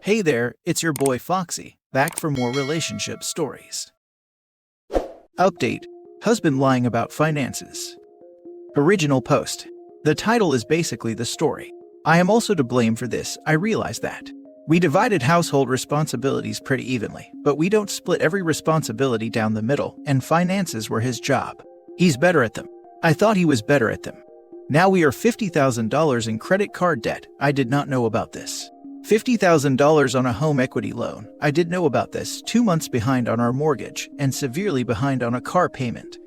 Hey there, it's your boy Foxy, back for more relationship stories. Update: Husband lying about finances. Original post. The title is basically the story. I am also to blame for this, I realize that. We divided household responsibilities pretty evenly, but we don't split every responsibility down the middle, and finances were his job. He's better at them. I thought he was better at them. Now we are $50,000 in credit card debt. I did not know about this. $50,000 on a home equity loan. I did know about this. 2 months behind on our mortgage, and severely behind on a car payment.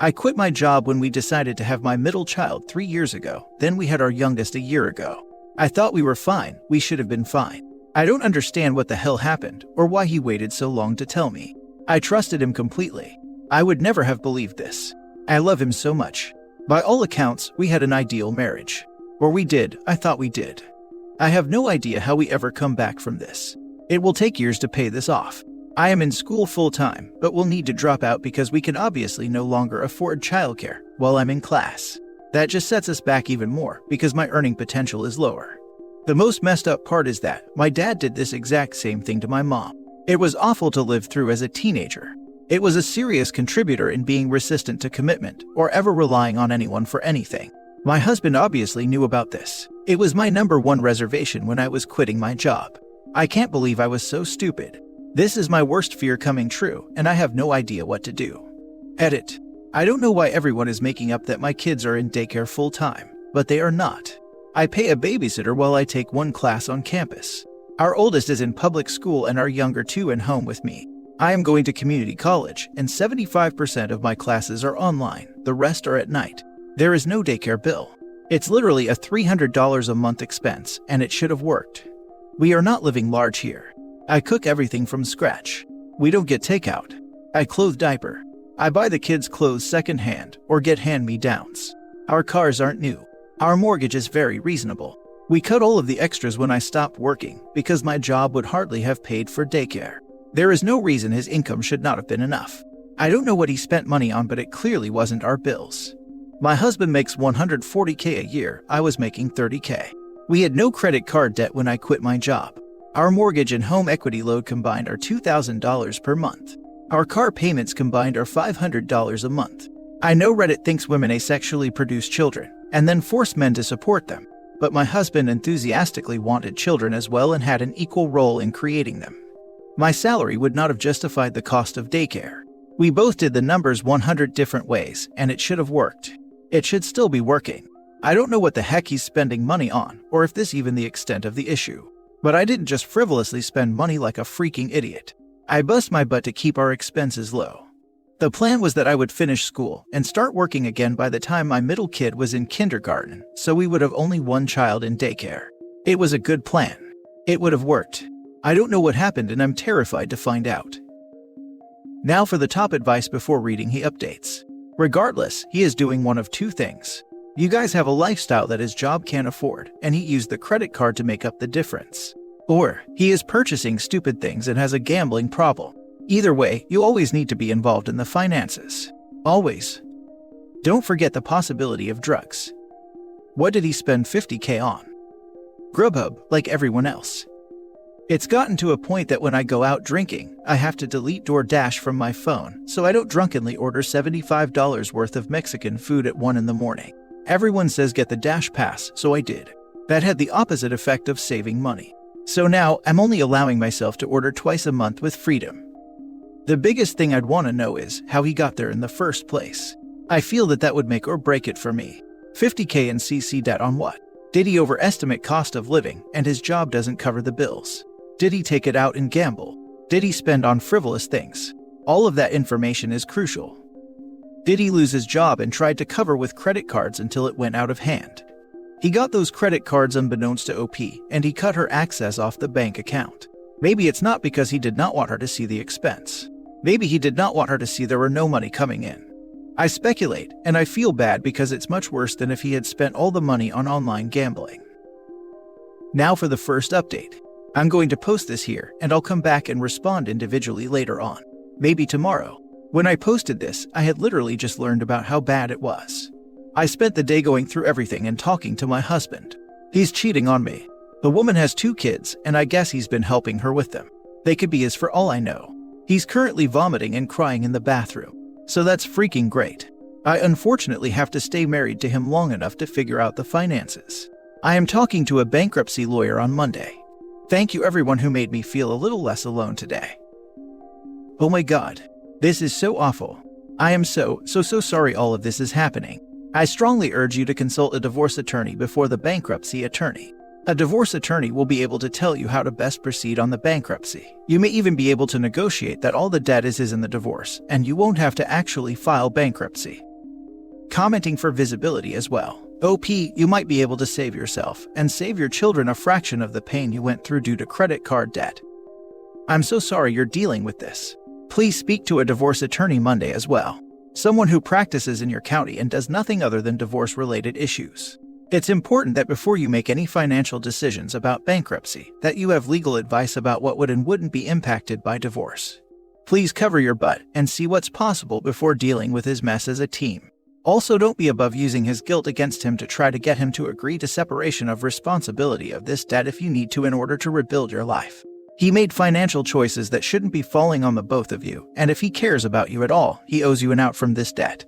I quit my job when we decided to have my middle child 3 years ago, then we had our youngest a year ago. I thought we were fine, we should have been fine. I don't understand what the hell happened, or why he waited so long to tell me. I trusted him completely. I would never have believed this. I love him so much. By all accounts, we had an ideal marriage. Or we did, I thought we did. I have no idea how we ever come back from this. It will take years to pay this off. I am in school full-time, but will need to drop out because we can obviously no longer afford childcare while I'm in class. That just sets us back even more because my earning potential is lower. The most messed up part is that my dad did this exact same thing to my mom. It was awful to live through as a teenager. It was a serious contributor in being resistant to commitment or ever relying on anyone for anything. My husband obviously knew about this. It was my #1 reservation when I was quitting my job. I can't believe I was so stupid. This is my worst fear coming true, and I have no idea what to do. Edit. I don't know why everyone is making up that my kids are in daycare full-time, but they are not. I pay a babysitter while I take one class on campus. Our oldest is in public school and our younger two in home with me. I am going to community college, and 75% of my classes are online, the rest are at night. There is no daycare bill. It's literally a $300 a month expense, and it should have worked. We are not living large here. I cook everything from scratch. We don't get takeout. I clothe diaper. I buy the kids' clothes secondhand or get hand-me-downs. Our cars aren't new. Our mortgage is very reasonable. We cut all of the extras when I stopped working because my job would hardly have paid for daycare. There is no reason his income should not have been enough. I don't know what he spent money on, but it clearly wasn't our bills. My husband makes $140K a year, I was making $30K. We had no credit card debt when I quit my job. Our mortgage and home equity load combined are $2,000 per month. Our car payments combined are $500 a month. I know Reddit thinks women asexually produce children, and then force men to support them. But my husband enthusiastically wanted children as well and had an equal role in creating them. My salary would not have justified the cost of daycare. We both did the numbers 100 different ways, and it should have worked. It should still be working. I don't know what the heck he's spending money on, or if this even the extent of the issue. But I didn't just frivolously spend money like a freaking idiot. I bust my butt to keep our expenses low. The plan was that I would finish school and start working again by the time my middle kid was in kindergarten, so we would have only one child in daycare. It was a good plan. It would have worked. I don't know what happened and I'm terrified to find out. Now for the top advice before reading he updates. Regardless, he is doing one of two things. You guys have a lifestyle that his job can't afford, and he used the credit card to make up the difference. Or, he is purchasing stupid things and has a gambling problem. Either way, you always need to be involved in the finances. Always. Don't forget the possibility of drugs. What did he spend $50K on? Grubhub, like everyone else. It's gotten to a point that when I go out drinking, I have to delete DoorDash from my phone so I don't drunkenly order $75 worth of Mexican food at 1 in the morning. Everyone says get the Dash Pass, so I did. That had the opposite effect of saving money. So now, I'm only allowing myself to order twice a month with freedom. The biggest thing I'd want to know is how he got there in the first place. I feel that would make or break it for me. $50K in CC debt on what? Did he overestimate cost of living and his job doesn't cover the bills? Did he take it out and gamble? Did he spend on frivolous things? All of that information is crucial. Did he lose his job and tried to cover with credit cards until it went out of hand? He got those credit cards unbeknownst to OP, and he cut her access off the bank account. Maybe it's not because he did not want her to see the expense. Maybe he did not want her to see there were no money coming in. I speculate, and I feel bad because it's much worse than if he had spent all the money on online gambling. Now for the first update. I'm going to post this here, and I'll come back and respond individually later on. Maybe tomorrow. When I posted this, I had literally just learned about how bad it was. I spent the day going through everything and talking to my husband. He's cheating on me. The woman has 2 kids, and I guess he's been helping her with them. They could be his for all I know. He's currently vomiting and crying in the bathroom. So that's freaking great. I unfortunately have to stay married to him long enough to figure out the finances. I am talking to a bankruptcy lawyer on Monday. Thank you everyone who made me feel a little less alone today. Oh my god. This is so awful. I am so sorry all of this is happening. I strongly urge you to consult a divorce attorney before the bankruptcy attorney. A divorce attorney will be able to tell you how to best proceed on the bankruptcy. You may even be able to negotiate that all the debt is in the divorce, and you won't have to actually file bankruptcy. Commenting for visibility as well. OP, you might be able to save yourself and save your children a fraction of the pain you went through due to credit card debt. I'm so sorry you're dealing with this. Please speak to a divorce attorney Monday as well. Someone who practices in your county and does nothing other than divorce-related issues. It's important that before you make any financial decisions about bankruptcy, that you have legal advice about what would and wouldn't be impacted by divorce. Please cover your butt and see what's possible before dealing with his mess as a team. Also, don't be above using his guilt against him to try to get him to agree to separation of responsibility of this debt if you need to in order to rebuild your life. He made financial choices that shouldn't be falling on the both of you, and if he cares about you at all, he owes you an out from this debt.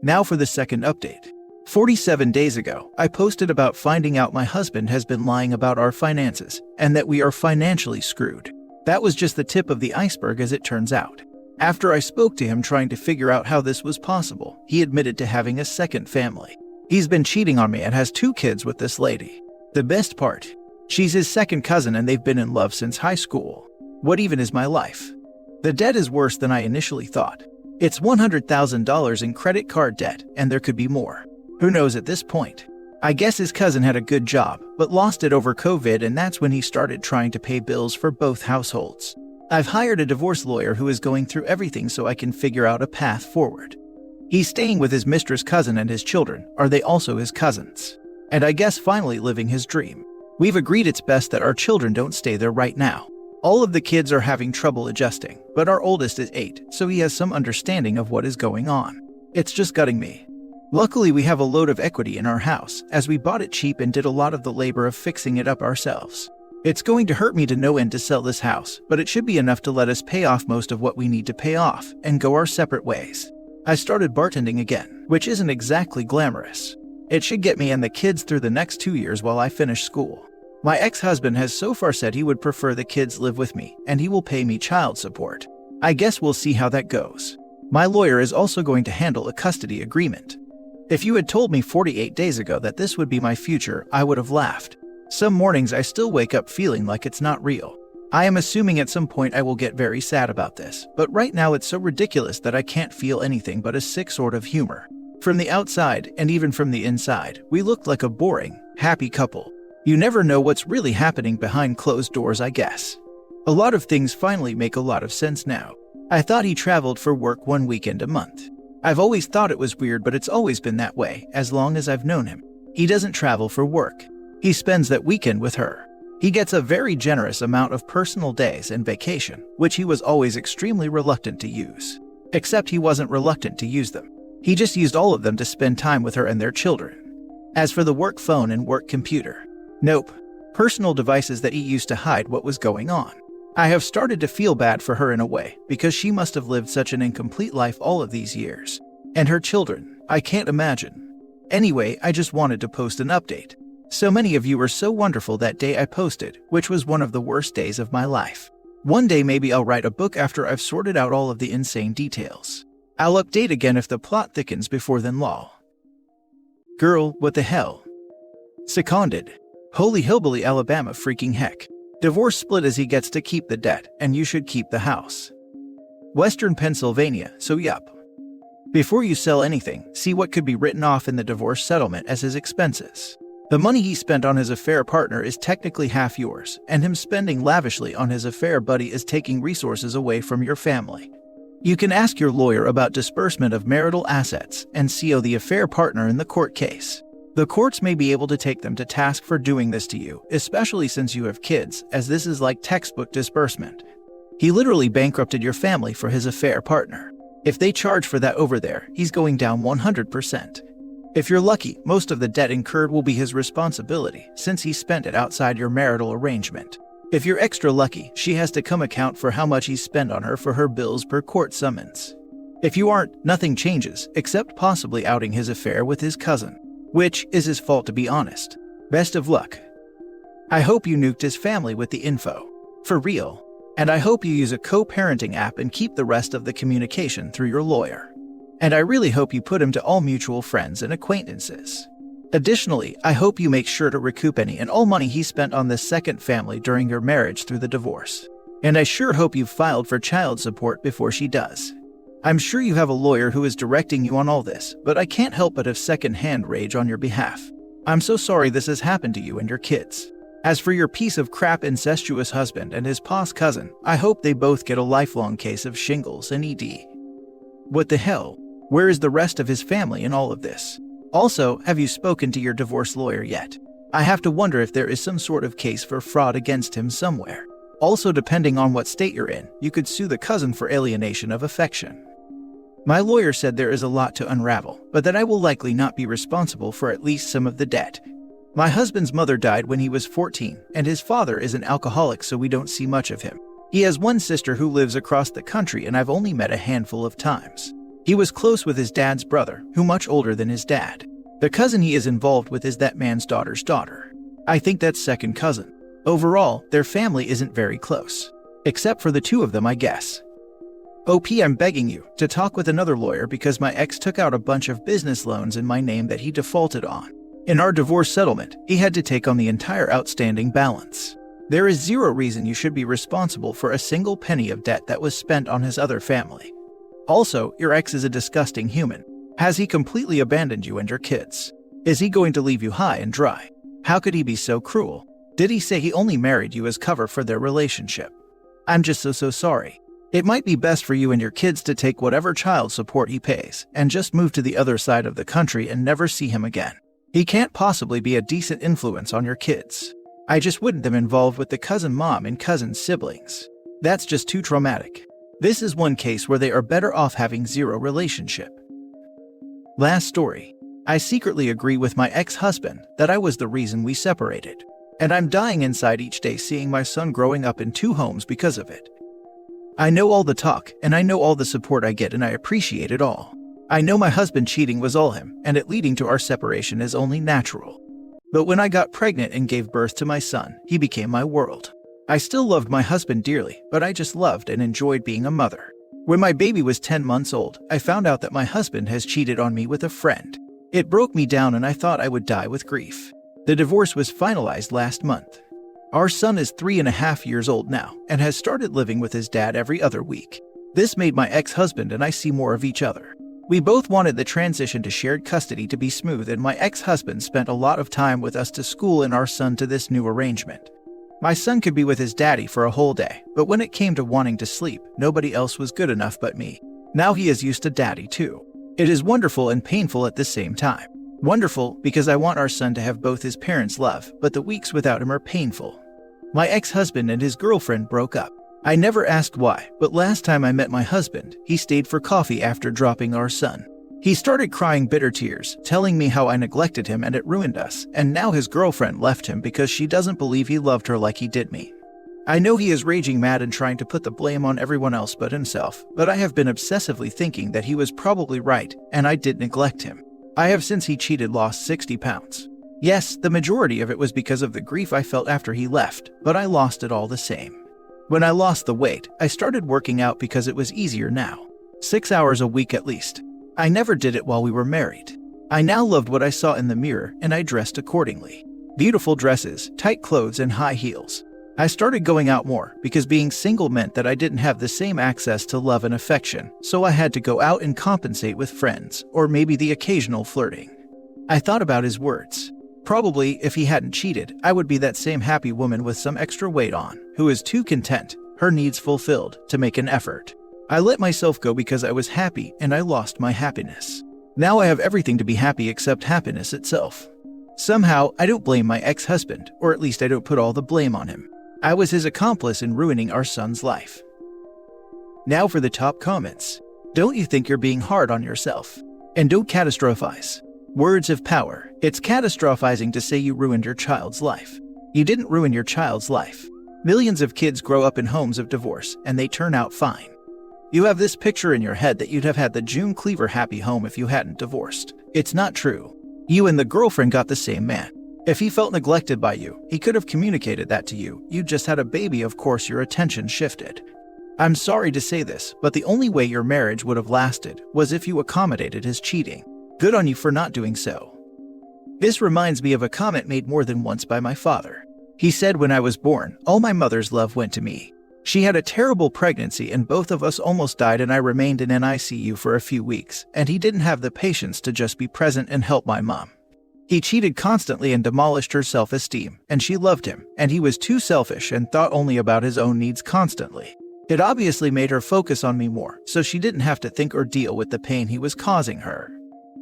Now for the second update. 47 days ago, I posted about finding out my husband has been lying about our finances, and that we are financially screwed. That was just the tip of the iceberg as it turns out. After I spoke to him trying to figure out how this was possible, he admitted to having a second family. He's been cheating on me and has 2 kids with this lady. The best part? She's his second cousin and they've been in love since high school. What even is my life? The debt is worse than I initially thought. It's $100,000 in credit card debt, and there could be more. Who knows at this point? I guess his cousin had a good job, but lost it over COVID, and that's when he started trying to pay bills for both households. I've hired a divorce lawyer who is going through everything so I can figure out a path forward. He's staying with his mistress' cousin and his children. Are they also his cousins? And I guess finally living his dream. We've agreed it's best that our children don't stay there right now. All of the kids are having trouble adjusting, but our oldest is 8, so he has some understanding of what is going on. It's just gutting me. Luckily, we have a load of equity in our house, as we bought it cheap and did a lot of the labor of fixing it up ourselves. It's going to hurt me to no end to sell this house, but it should be enough to let us pay off most of what we need to pay off and go our separate ways. I started bartending again, which isn't exactly glamorous. It should get me and the kids through the next 2 years while I finish school. My ex-husband has so far said he would prefer the kids live with me, and he will pay me child support. I guess we'll see how that goes. My lawyer is also going to handle a custody agreement. If you had told me 48 days ago that this would be my future, I would have laughed. Some mornings I still wake up feeling like it's not real. I am assuming at some point I will get very sad about this, but right now it's so ridiculous that I can't feel anything but a sick sort of humor. From the outside, and even from the inside, we looked like a boring, happy couple. You never know what's really happening behind closed doors, I guess. A lot of things finally make a lot of sense now. I thought he traveled for work 1 weekend a month. I've always thought it was weird, but it's always been that way, as long as I've known him. He doesn't travel for work. He spends that weekend with her. He gets a very generous amount of personal days and vacation, which he was always extremely reluctant to use. Except he wasn't reluctant to use them. He just used all of them to spend time with her and their children. As for the work phone and work computer, nope. Personal devices that he used to hide what was going on. I have started to feel bad for her in a way, because she must have lived such an incomplete life all of these years. And her children, I can't imagine. Anyway, I just wanted to post an update. So many of you were so wonderful that day I posted, which was one of the worst days of my life. One day maybe I'll write a book after I've sorted out all of the insane details. I'll update again if the plot thickens before then lol. Girl, what the hell? Seconded. Holy hillbilly Alabama freaking heck. Divorce split as he gets to keep the debt, and you should keep the house. Western Pennsylvania, so yup. Before you sell anything, see what could be written off in the divorce settlement as his expenses. The money he spent on his affair partner is technically half yours, and him spending lavishly on his affair buddy is taking resources away from your family. You can ask your lawyer about disbursement of marital assets and CO the affair partner in the court case. The courts may be able to take them to task for doing this to you, especially since you have kids, as this is like textbook disbursement. He literally bankrupted your family for his affair partner. If they charge for that over there, he's going down 100%. If you're lucky, most of the debt incurred will be his responsibility since he spent it outside your marital arrangement. If you're extra lucky, she has to come account for how much he spent on her for her bills per court summons. If you aren't, nothing changes, except possibly outing his affair with his cousin, which is his fault to be honest. Best of luck. I hope you nuked his family with the info. For real. And I hope you use a co-parenting app and keep the rest of the communication through your lawyer. And I really hope you put him to all mutual friends and acquaintances. Additionally, I hope you make sure to recoup any and all money he spent on this second family during your marriage through the divorce. And I sure hope you've filed for child support before she does. I'm sure you have a lawyer who is directing you on all this, but I can't help but have second-hand rage on your behalf. I'm so sorry this has happened to you and your kids. As for your piece of crap incestuous husband and his pos cousin, I hope they both get a lifelong case of shingles and ED. What the hell? Where is the rest of his family in all of this? Also, have you spoken to your divorce lawyer yet? I have to wonder if there is some sort of case for fraud against him somewhere. Also, depending on what state you're in, you could sue the cousin for alienation of affection. My lawyer said there is a lot to unravel, but that I will likely not be responsible for at least some of the debt. My husband's mother died when he was 14, and his father is an alcoholic, so we don't see much of him. He has one sister who lives across the country, and I've only met a handful of times. He was close with his dad's brother, who much older than his dad. The cousin he is involved with is that man's daughter's daughter. I think that's second cousin. Overall, their family isn't very close. Except for the two of them, I guess. OP, I'm begging you to talk with another lawyer because my ex took out a bunch of business loans in my name that he defaulted on. In our divorce settlement, he had to take on the entire outstanding balance. There is zero reason you should be responsible for a single penny of debt that was spent on his other family. Also, your ex is a disgusting human. Has he completely abandoned you and your kids? Is he going to leave you high and dry? How could he be so cruel? Did he say he only married you as cover for their relationship? I'm just so sorry. It might be best for you and your kids to take whatever child support he pays and just move to the other side of the country and never see him again. He can't possibly be a decent influence on your kids. I just wouldn't them involved with the cousin mom and cousin siblings. That's just too traumatic. This is one case where they are better off having zero relationship. Last story. I secretly agree with my ex-husband that I was the reason we separated. And I'm dying inside each day seeing my son growing up in two homes because of it. I know all the talk, and I know all the support I get, and I appreciate it all. I know my husband cheating was all him, and it leading to our separation is only natural. But when I got pregnant and gave birth to my son, he became my world. I still loved my husband dearly, but I just loved and enjoyed being a mother. When my baby was 10 months old, I found out that my husband has cheated on me with a friend. It broke me down and I thought I would die with grief. The divorce was finalized last month. Our son is 3.5 years old now and has started living with his dad every other week. This made my ex-husband and I see more of each other. We both wanted the transition to shared custody to be smooth, and my ex-husband spent a lot of time with us to school and our son to this new arrangement. My son could be with his daddy for a whole day, but when it came to wanting to sleep, nobody else was good enough but me. Now he is used to daddy too. It is wonderful and painful at the same time. Wonderful because I want our son to have both his parents' love, but the weeks without him are painful. My ex-husband and his girlfriend broke up. I never asked why, but last time I met my husband, he stayed for coffee after dropping our son. He started crying bitter tears, telling me how I neglected him and it ruined us, and now his girlfriend left him because she doesn't believe he loved her like he did me. I know he is raging mad and trying to put the blame on everyone else but himself, but I have been obsessively thinking that he was probably right, and I did neglect him. I have since he cheated lost 60 pounds. Yes, the majority of it was because of the grief I felt after he left, but I lost it all the same. When I lost the weight, I started working out because it was easier now. 6 hours a week at least. I never did it while we were married. I now loved what I saw in the mirror and I dressed accordingly. Beautiful dresses, tight clothes, and high heels. I started going out more because being single meant that I didn't have the same access to love and affection, so I had to go out and compensate with friends, or maybe the occasional flirting. I thought about his words. Probably, if he hadn't cheated, I would be that same happy woman with some extra weight on, who is too content, her needs fulfilled, to make an effort. I let myself go because I was happy and I lost my happiness. Now I have everything to be happy except happiness itself. Somehow, I don't blame my ex-husband, or at least I don't put all the blame on him. I was his accomplice in ruining our son's life. Now for the top comments. Don't you think you're being hard on yourself? And don't catastrophize. Words of power. It's catastrophizing to say you ruined your child's life. You didn't ruin your child's life. Millions of kids grow up in homes of divorce, and they turn out fine. You have this picture in your head that you'd have had the June Cleaver happy home if you hadn't divorced. It's not true. You and the girlfriend got the same man. If he felt neglected by you, he could have communicated that to you. You just had a baby, of course your attention shifted. I'm sorry to say this, but the only way your marriage would have lasted was if you accommodated his cheating. Good on you for not doing so. This reminds me of a comment made more than once by my father. He said when I was born, all my mother's love went to me. She had a terrible pregnancy and both of us almost died, and I remained in NICU for a few weeks, and he didn't have the patience to just be present and help my mom. He cheated constantly and demolished her self-esteem, and she loved him, and he was too selfish and thought only about his own needs constantly. It obviously made her focus on me more, so she didn't have to think or deal with the pain he was causing her.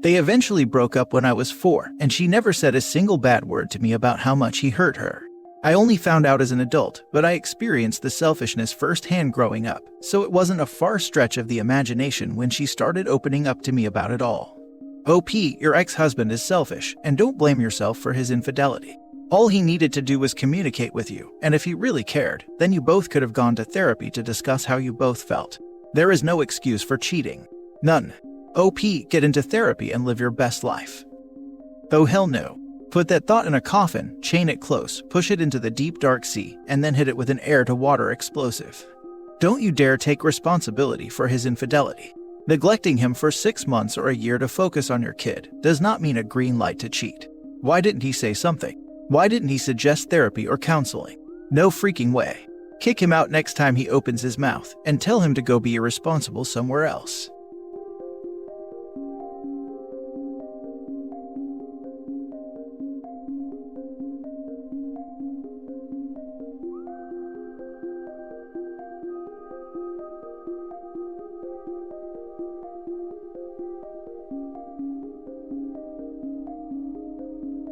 They eventually broke up when I was 4, and she never said a single bad word to me about how much he hurt her. I only found out as an adult, but I experienced the selfishness firsthand growing up, so it wasn't a far stretch of the imagination when she started opening up to me about it all. OP, your ex-husband is selfish, and don't blame yourself for his infidelity. All he needed to do was communicate with you, and if he really cared, then you both could have gone to therapy to discuss how you both felt. There is no excuse for cheating. None. OP, get into therapy and live your best life. Oh hell no. Put that thought in a coffin, chain it close, push it into the deep dark sea, and then hit it with an air-to-water explosive. Don't you dare take responsibility for his infidelity. Neglecting him for 6 months or a year to focus on your kid does not mean a green light to cheat. Why didn't he say something? Why didn't he suggest therapy or counseling? No freaking way. Kick him out next time he opens his mouth and tell him to go be irresponsible somewhere else.